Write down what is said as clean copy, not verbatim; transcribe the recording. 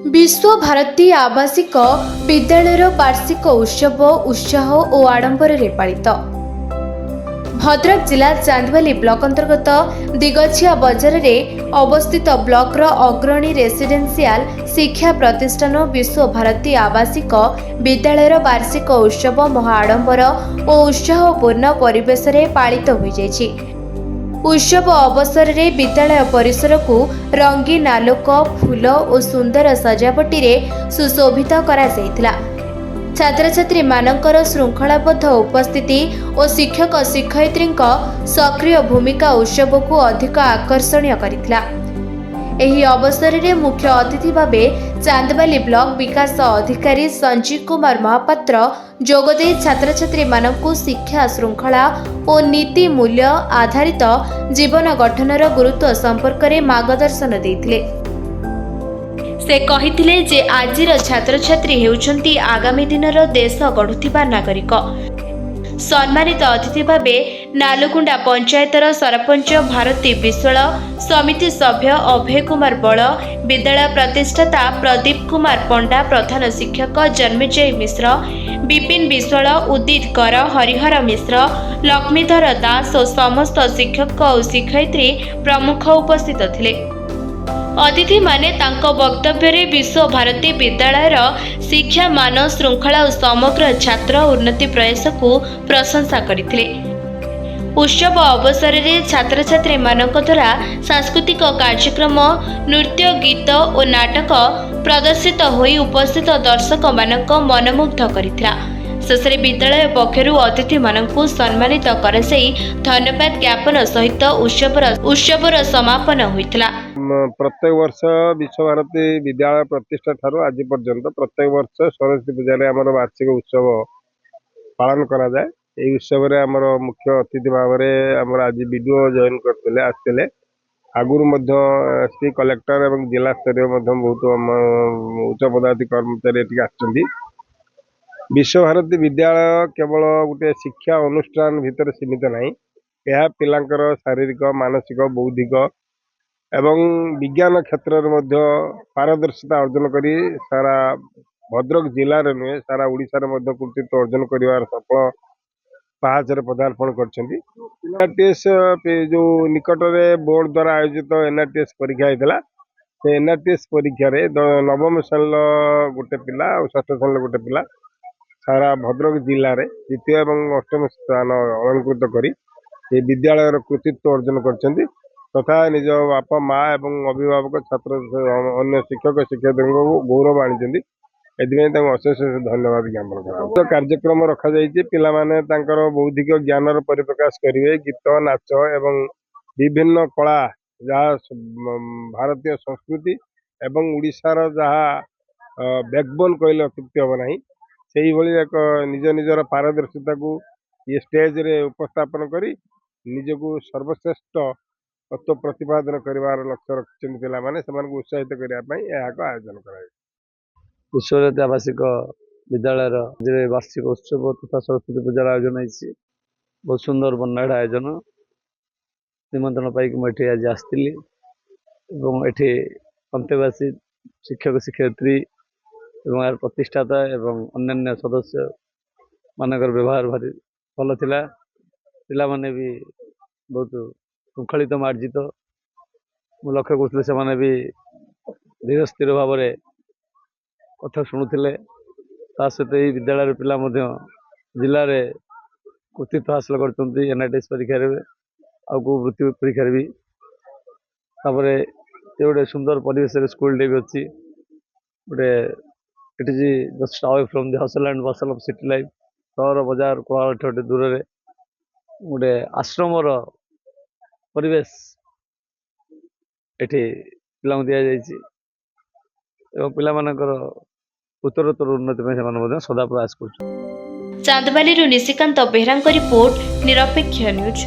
विश्व भारती आवासिक विद्यालय वार्षिक उत्सव उत्साह और आडंबर पालित। भद्रक जिला चांदवाली ब्लॉक अंतर्गत दिगछिया बजार में अवस्थित ब्लॉक अग्रणी रेसिडेंशियल शिक्षा प्रतिष्ठान विश्व भारती आवासिक विद्यालय वार्षिक उत्सव महा आडंबर और उत्साहपूर्ण परिवेश पालित हो जाइछि। उत्सव अवसर में विद्यालय परिसर को रंगीन आलोक फूल और सुंदर सजावटी सुशोभित करा जायथिला। छात्र छात्री मानकर श्रृंखलाबद्ध उपस्थिति और शिक्षक शिक्षयित्री सक्रिय भूमिका उत्सव को अधिक आकर्षणीय करिथिला। एही अवसर में मुख्य अतिथि भावे चांदवाली ब्लॉक विकास अधिकारी संजीव कुमार महापात्र जोगदे छात्र छात्री मानकु शिक्षा श्रृंखला और नीति मूल्य आधारित जीवन गठनर गुरुत्व संपर्क में मार्गदर्शन देथिले। से कहिथिले जे आजिर छात्र छात्री हेउछंती आगामी दिनर देश गढ़ुथिबा नागरिक। सम्मानित अतिथि भावे नालुकुंडा पंचायतर सरपंच भारती विश्वाल, समिति सभ्य अभय कुमार बल, विद्यालय प्रतिष्ठाता प्रदीप कुमार पंडा, प्रधान शिक्षक जन्मेजय मिश्र, विपिन विश्वाल, उदित कर, हरिहर मिश्र, लक्ष्मीधर दास और समस्त शिक्षक और शिक्षयित्री प्रमुख उपस्थित थिले। अतिथि माने तांको वक्तव्य रे विश्व भारती विद्यालयर शिक्षा मान श्रृंखला और समग्र छात्र उन्नति प्रयास को प्रशंसा करथिले। उत्सव अवसर में छात्र छात्री मानक द्वारा सांस्कृतिक कार्यक्रम, नृत्य, गीत और नाटक प्रदर्शित होई उपस्थित दर्शक मानक मनमुग्ध करथिला। शेष विद्यालय पक्षर अतिथि मानकु सम्मानित कराई धन्यवाद ज्ञापन सहित उत्सवर समापन होइथिला। प्रत्येक वर्ष विश्व भारती विद्यालय प्रतिष्ठा ठारू आज पर्यंत प्रत्येक वर्ष सरस्वती पूजा आमर वार्षिक उत्सव पालन करा जाए। यह उत्सव रे आमर मुख्य अतिथि भाव में आज वीडियो जॉइन करते आसते आगुरी एसपी कलेक्टर और जिला स्तर बहुत उच्च पदाधिकारी कर्मचारी आसछंती। विश्व भारती विद्यालय केवल गोटे शिक्षा अनुष्ठान भितर सीमित नहीं, यह पिलांकर शारीरिक, मानसिक, बौद्धिक एवं विज्ञान क्षेत्र में पारदर्शिता अर्जन करी सारा भद्रक जिले में नुहे सारा ओडिशा रे कृतित्व अर्जन कर सफल पाहाचर पदार्पण करछंती। एनआरटीएस जो निकट में बोर्ड द्वारा आयोजित एनआरटीएस परीक्षा होता है। एनआरटीएस परीक्षा रे नवम श्रेणी गोटे पिला और षष्ठ श्रेणी गोटे पिला सारा भद्रक जिले में द्वितीय और अष्टम स्थान अलंकृत करी विद्यालय कृतित्व अर्जन करछंती तथा निज बापा माँ एवं अभिभावक छात्र अन्य शिक्षक शिक्षयित्री को गौरव आनी अशेष धन्यवाद ज्ञापन कर कार्यक्रम रखा पिला माने तांकर बौद्धिक ज्ञान परिप्रकाश करेंगे। गीत, नाच एवं विभिन्न कला जहाँ भारतीय संस्कृति एवं उड़ीसार जहाँ बैकबोन कहले अत्युक्ति हम ना से एक निज निजर पारदर्शिता को ये स्टेज रे उपस्थापन करी निजको सर्वश्रेष्ठ तत्व प्रतिपादन कर लक्ष्य रखिंट पिला माने को उत्साहित करने आयोजन कर विश्व भारती आवासिक विद्यालय वार्षिक उत्सव तथा सरस्वती पूजार आयोजन होती। बहुत सुंदर वर्णाढ़ आयोजन निमंत्रण पाई मुझे आज आसती एठी अंतेवासी शिक्षक शिक्षयित्री यार प्रतिष्ठाता एवं अन्य सदस्य मानकर व्यवहार भारी भल थिला। पिला माने भी बहुत श्रृंखलित मार्जित मु लक्ष्य करुले से भी धीर स्थिर भाव में कथा शुणुले। सहित यही विद्यालय पिला जिले में कृतित्व हासिल कर एनआरटीएस परीक्षा आगु वृत्ति परीक्षा भी गोटे सुंदर परिवेश स्कूल भी अच्छी गोटे it is just away from the hustle and Bansal of city life. सहर बजार कोलाहल दूर में गोटे आश्रमर परिवेश एठी पिला दि जाइए एवं पिला मानकर उत्तरोत्तर उन्नति सदा प्रयास कर। चांदवाली निशिकांत बेहरा रिपोर्ट निरपेक्ष न्यूज।